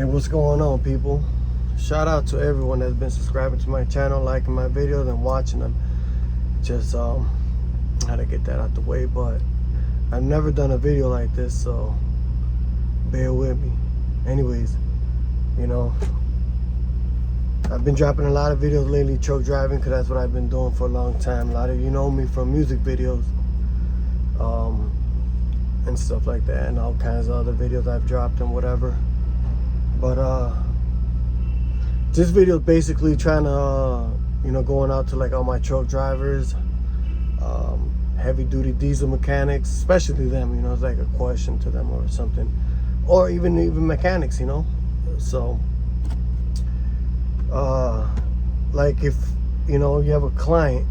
Hey, what's going on, people? Shout out to everyone that's been subscribing to my channel, liking my videos and watching them. Just how to get that out the way, but I've never done a video like this, so bear with me. Anyways, you know, I've been dropping a lot of videos lately, truck driving, because that's what I've been doing for a long time. A lot of you know me from music videos and stuff like that, and all kinds of other videos I've dropped and whatever. But this video is basically trying to, going out to like all my truck drivers, heavy duty diesel mechanics, especially them, it's like a question to them or something, or even mechanics, So, like if, you have a client,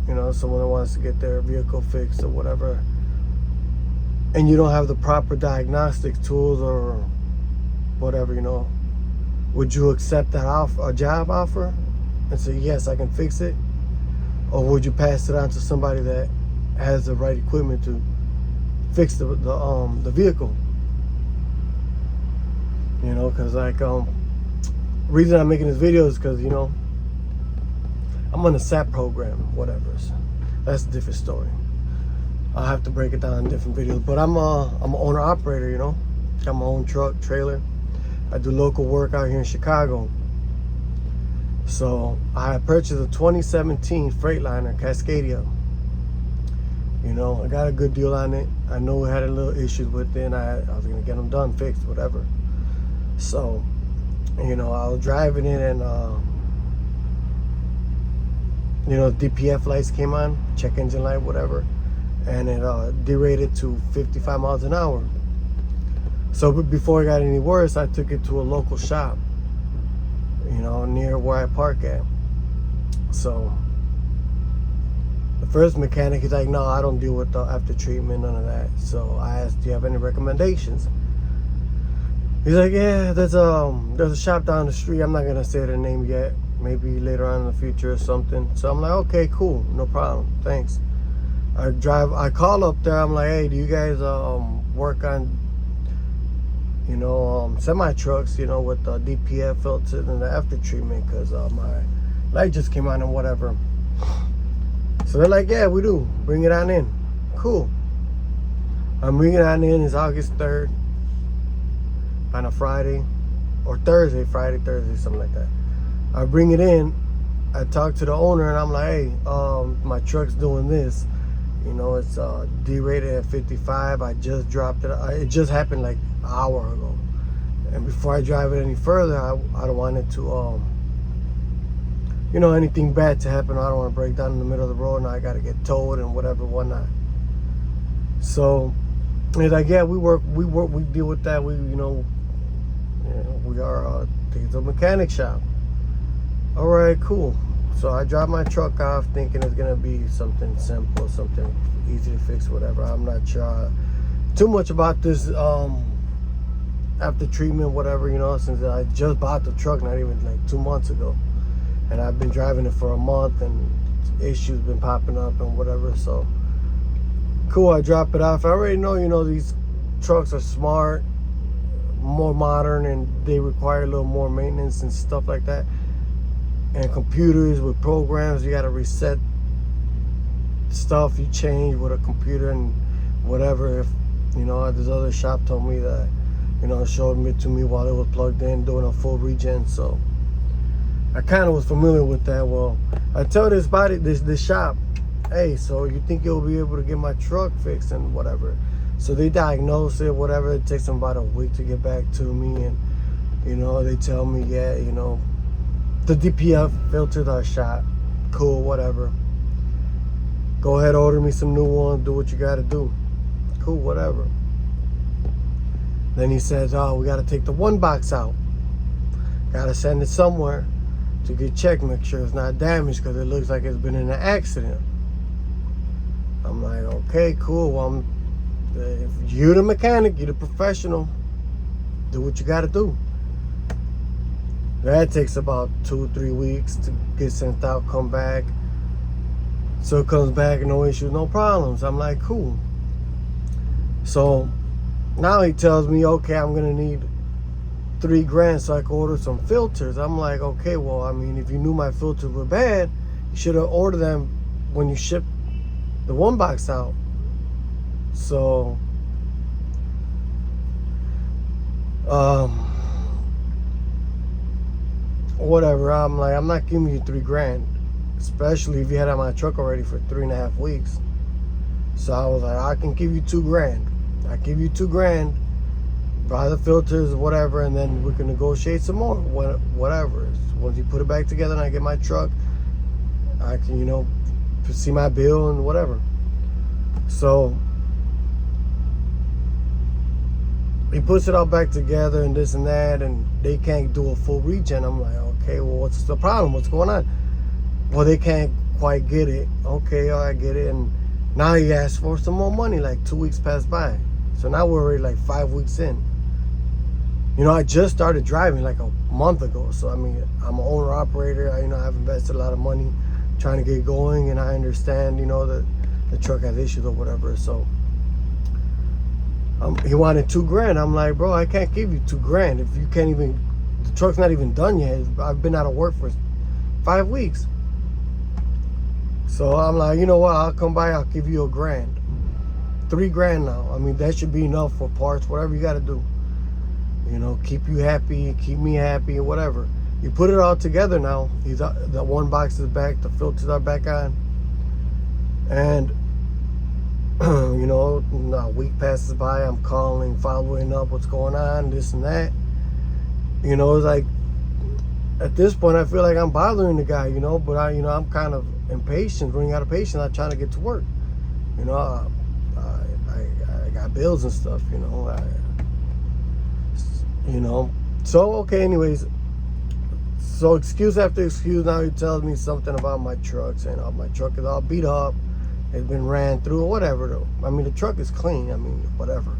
someone that wants to get their vehicle fixed or whatever, and you don't have the proper diagnostic tools or whatever, would you accept that a job offer and say, yes, I can fix it? Or would you pass it on to somebody that has the right equipment to fix the vehicle? Because like, reason I'm making this video is because, I'm on a SAP program, whatever. So that's a different story. I'll have to break it down in different videos. But I'm an owner-operator, Got my own truck, trailer. I do local work out here in Chicago. So I purchased a 2017 Freightliner Cascadia. I got a good deal on it. I know we had a little issues with it, and I was gonna get them done, fixed, whatever. So, I was driving it, and DPF lights came on, check engine light, whatever, and it derated to 55 miles an hour. So before it got any worse, I took it to a local shop, near where I park at. So the first mechanic is like, no, I don't deal with the after treatment, none of that. So I asked, do you have any recommendations? He's like, yeah, there's a shop down the street. I'm not gonna say their name yet. Maybe later on in the future or something. So I'm like, okay, cool, no problem, thanks. I call up there. I'm like, hey, do you guys work on semi trucks, with the DPF filter and the after treatment, because my light just came on and whatever. So they're like, yeah, we do, bring it on in. Cool. I'm bringing it on in. It's August 3rd on a Friday or Thursday, something like that. I bring it in, I talk to the owner, and I'm like, hey, my truck's doing this, it's derated at 55. I just dropped it. It just happened like an hour ago, and before I drive it any further, I don't want it to anything bad to happen. I don't want to break down in the middle of the road and I got to get towed and whatever, whatnot. So he's like, yeah, we deal with that. We are a diesel mechanic shop. All right, cool. So I dropped my truck off thinking it's gonna be something simple, something easy to fix, whatever. I'm not sure too much about this after treatment, whatever, since I just bought the truck not even like 2 months ago, and I've been driving it for a month and issues been popping up and whatever. So cool, I drop it off. I already know, these trucks are smart, more modern, and they require a little more maintenance and stuff like that. And computers with programs, you got to reset stuff you change with a computer and whatever. If this other shop told me that, showed it to me while it was plugged in doing a full regen. So I kind of was familiar with that. Well, I tell this shop, hey, so you think you'll be able to get my truck fixed and whatever? So they diagnose it, whatever. It takes them about a week to get back to me, and they tell me, yeah, the DPF filters are shot. Cool, whatever. Go ahead, order me some new ones. Do what you got to do. Cool, whatever. Then he says, oh, we got to take the one box out. Got to send it somewhere to get checked, make sure it's not damaged, because it looks like it's been in an accident. I'm like, okay, cool. Well, if you're the mechanic, you're the professional, do what you got to do. That takes about 2-3 weeks to get sent out, come back. So it comes back, no issues, no problems. I'm like, cool. So now he tells me, okay, I'm gonna need $3,000 so I could order some filters. I'm like, okay, well, I mean, if you knew my filters were bad, you should have ordered them when you shipped the one box out. So, whatever. I'm like, I'm not giving you $3,000, especially if you had it on my truck already for 3.5 weeks. So I was like, I can give you $2,000. I give you $2,000, buy the filters, whatever, and then we can negotiate some more, whatever. Once you put it back together and I get my truck, I can, you know, see my bill and whatever. So he puts it all back together and this and that, and they can't do a full regen. I'm like, okay, well, what's the problem? What's going on? Well, they can't quite get it. Okay, I get it. And now he asked for some more money. Like 2 weeks passed by. So now we're already like 5 weeks in. You know, I just started driving like a month ago. So, I mean, I'm an owner operator. I've invested a lot of money trying to get going. And I understand, you know, that the truck has issues or whatever. So he wanted $2,000. I'm like, bro, I can't give you $2,000 if you can't even, the truck's not even done yet. I've been out of work for 5 weeks. So I'm like, you know what? I'll come by. I'll give you $1,000. $3,000 now. I mean, that should be enough for parts, whatever you got to do. You know, keep you happy, keep me happy, or whatever. You put it all together now. The one box is back. The filters are back on. And, you know, a week passes by. I'm calling, following up what's going on, this and that. You know, it's like, at this point, I feel like I'm bothering the guy, you know, but I'm kind of impatient, running out of patience. I'm trying to get to work. You know, I got bills and stuff, you know. So, okay, anyways. So, excuse after excuse, now he tells me something about my truck, saying, oh, my truck is all beat up. It's been ran through or whatever, though. I mean, the truck is clean. I mean, whatever.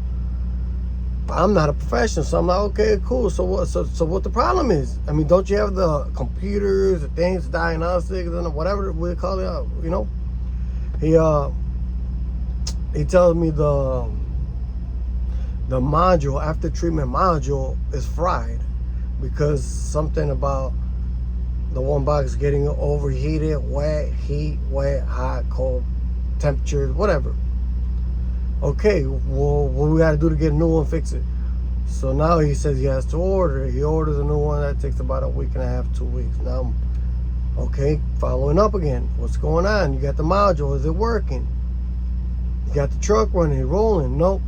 I'm not a professional, so I'm like, okay, cool. So what the problem is? I mean, don't you have the computers, the things, diagnostics, and whatever we call it, you know? He tells me the module, after treatment module, is fried because something about the one box getting overheated, wet, heat, wet, hot, cold, temperatures, whatever. Okay, well, what we got to do to get a new one, fix it? So now he says he has to order it. He orders a new one. That takes about a week and a half, 2 weeks. Now, okay, following up again. What's going on? You got the module. Is it working? You got the truck running, rolling? Nope.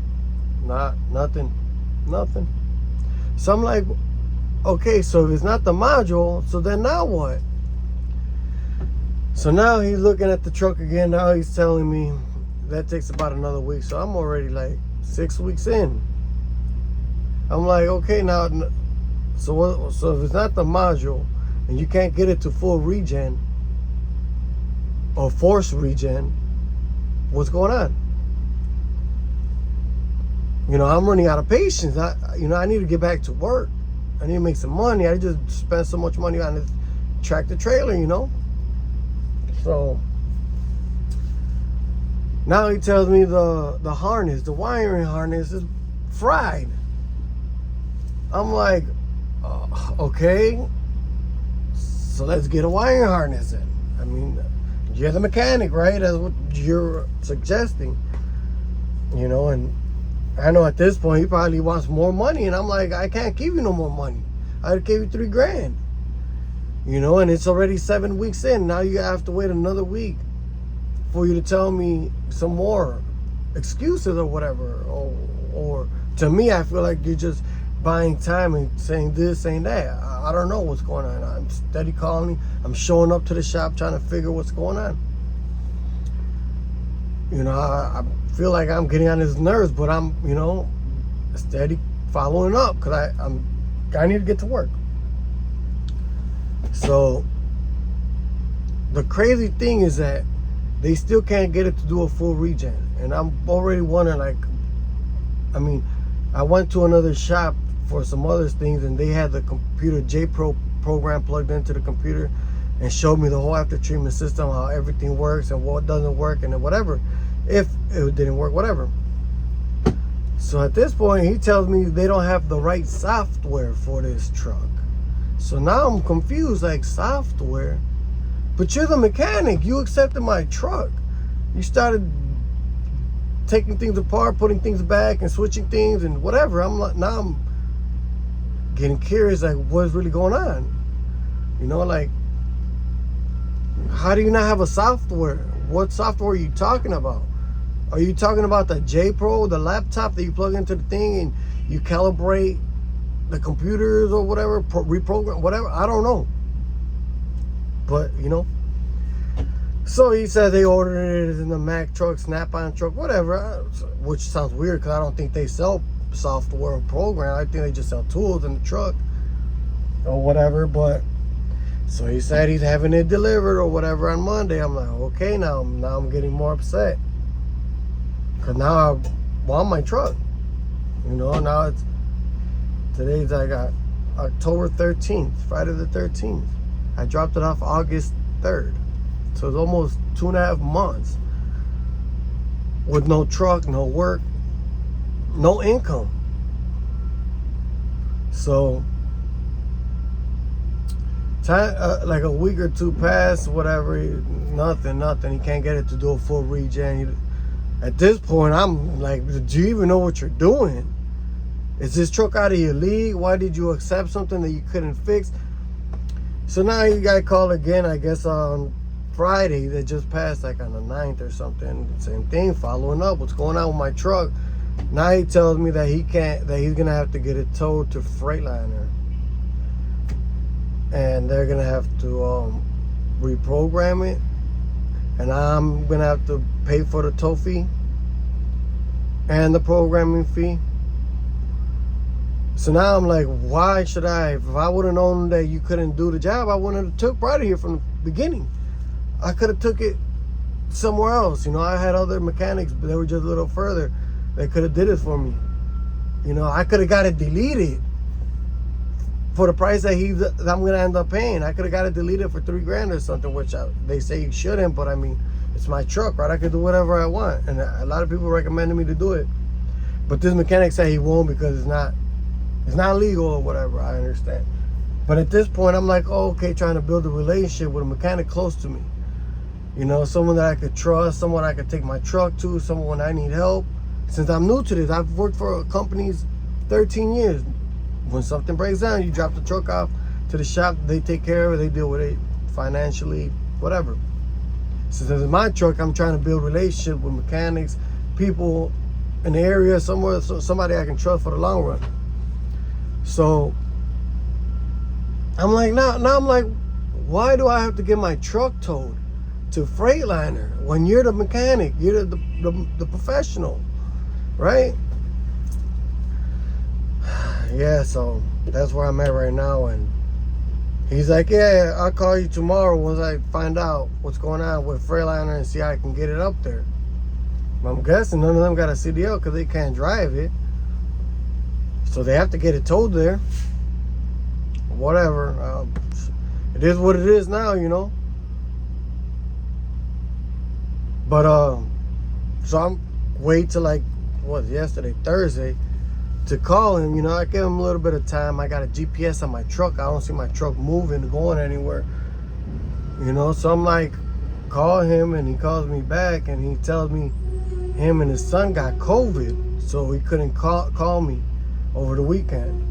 Nothing. So I'm like, okay, so if it's not the module, so then now what? So now he's looking at the truck again. Now he's telling me that takes about another week. So I'm already like 6 weeks in. I'm like, okay, now, so if it's not the module and you can't get it to full regen or forced regen, what's going on? You know, I'm running out of patience. I need to get back to work. I need to make some money. I just spent so much money on this tractor trailer, you know? So now he tells me the harness, the wiring harness is fried. I'm like, okay, so let's get a wiring harness in. I mean, you're the mechanic, right? That's what you're suggesting, you know, and I know at this point he probably wants more money, and I'm like, I can't give you no more money. I gave you $3,000, you know, and it's already 7 weeks in. Now you have to wait another week for you to tell me some more excuses or whatever. Or to me, I feel like you're just buying time and saying this, saying that. I don't know what's going on. I'm steady calling. I'm showing up to the shop trying to figure what's going on. You know, I feel like I'm getting on his nerves, but I'm, you know, steady following up because I need to get to work. So the crazy thing is that they still can't get it to do a full regen. And I'm already wondering, like, I mean, I went to another shop for some other things, and they had the computer J-Pro program plugged into the computer and showed me the whole after treatment system, how everything works and what doesn't work and whatever. If it didn't work, whatever. So at this point, he tells me they don't have the right software for this truck. So now I'm confused, like, software? But you're the mechanic. You accepted my truck. You started taking things apart, putting things back, and switching things and whatever. Now I'm getting curious, like, what's really going on? You know, like, how do you not have a software? What software are you talking about? Are you talking about the J Pro, the laptop that you plug into the thing and you calibrate the computers or whatever, reprogram, whatever? I don't know. But, you know. So he said they ordered it in the Mack truck, Snap-on truck, whatever. Which sounds weird because I don't think they sell software or program. I think they just sell tools in the truck or whatever. But so he said he's having it delivered or whatever on Monday. I'm like, okay, now I'm getting more upset. Because now I want my truck. You know, now today's like October 13th, Friday the 13th. I dropped it off August 3rd. So it's almost 2.5 months with no truck, no work, no income. So time, like a week or two passed, whatever, nothing. He can't get it to do a full regen. At this point, I'm like, do you even know what you're doing? Is this truck out of your league? Why did you accept something that you couldn't fix? So now you got to call again, I guess, on Friday that just passed, like on the 9th or something. Same thing, following up. What's going on with my truck? Now he tells me that he can't, that he's going to have to get it towed to Freightliner. And they're going to have to reprogram it. And I'm going to have to pay for the tow fee and the programming fee. So now I'm like, why should I? If I would have known that you couldn't do the job, I wouldn't have took right here from the beginning. I could have took it somewhere else. You know, I had other mechanics, but they were just a little further. They could have did it for me. You know, I could have got it deleted for the price that I'm going to end up paying. I could have got it deleted for $3,000 or something, which they say you shouldn't, but I mean, it's my truck, right? I can do whatever I want. And a lot of people recommended me to do it. But this mechanic said he won't because it's not legal or whatever. I understand. But at this point, I'm like, oh, okay, trying to build a relationship with a mechanic close to me. You know, someone that I could trust, someone I could take my truck to, someone I need help. Since I'm new to this, I've worked for companies 13 years. When something breaks down, you drop the truck off to the shop, they take care of it, they deal with it financially, whatever. Since it's my truck, I'm trying to build a relationship with mechanics, people in the area, somewhere, somebody I can trust for the long run. So I'm like, now I'm like, why do I have to get my truck towed to Freightliner when you're the mechanic, you're the professional, right? Yeah, so that's where I'm at right now. And he's like, yeah, I'll call you tomorrow once I find out what's going on with Freightliner and see how I can get it up there. I'm guessing none of them got a CDL because they can't drive it. So they have to get it towed there. Whatever. It is what it is now, you know. But, so I'm wait till like, yesterday, Thursday, to call him. You know, I gave him a little bit of time. I got a GPS on my truck. I don't see my truck moving, going anywhere. You know, so I'm like, call him, and he calls me back, and he tells me him and his son got COVID, so he couldn't call me over the weekend.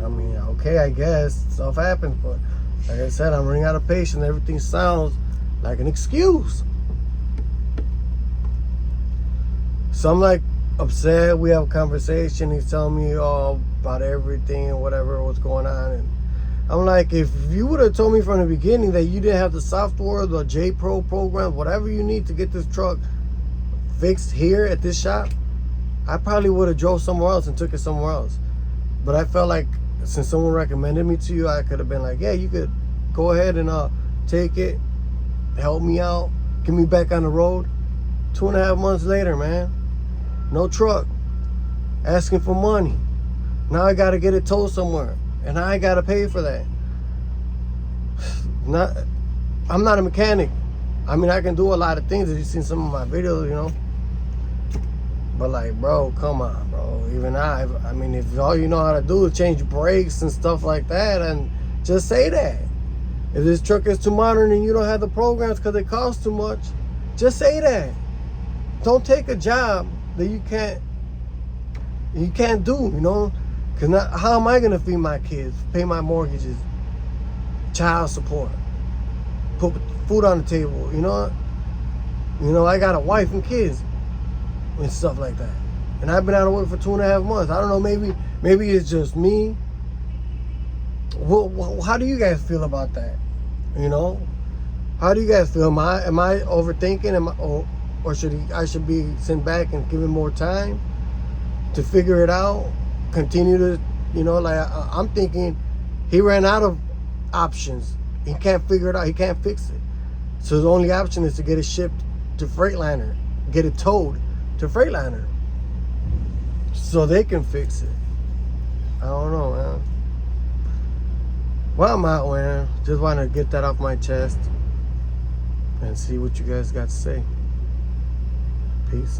I mean, okay, I guess stuff happens, but like I said, I'm running out of patience. Everything sounds like an excuse. So I'm like upset. We have a conversation. He's telling me all about everything and whatever, what's going on. And I'm like, if you would have told me from the beginning that you didn't have the software, the J Pro program, whatever you need to get this truck fixed here at this shop, I probably would have drove somewhere else and took it somewhere else. But I felt like since someone recommended me to you, I could have been like, yeah, you could go ahead and take it, help me out, get me back on the road. 2.5 months later, man, no truck, asking for money. Now I got to get it towed somewhere, and I got to pay for that. I'm not a mechanic. I mean, I can do a lot of things. If you've seen some of my videos, you know. But like, bro, come on, bro. Even I mean, if all you know how to do is change brakes and stuff like that, and just say that. If this truck is too modern and you don't have the programs because it costs too much, just say that. Don't take a job that you can't do, you know? Because how am I going to feed my kids, pay my mortgages, child support, put food on the table, you know? You know, I got a wife and kids and stuff like that. And I've been out of work for 2.5 months. I don't know, maybe it's just me. Well, how do you guys feel about that? You know? How do you guys feel? Am I overthinking? Or I should be sent back and given more time to figure it out? Continue to, you know, like I'm thinking he ran out of options. He can't figure it out. He can't fix it. So the only option is to get it shipped to Freightliner, get it towed to Freightliner so they can fix it. I don't know, man. Well, I'm out, man. Just want to get that off my chest and see what you guys got to say. Peace.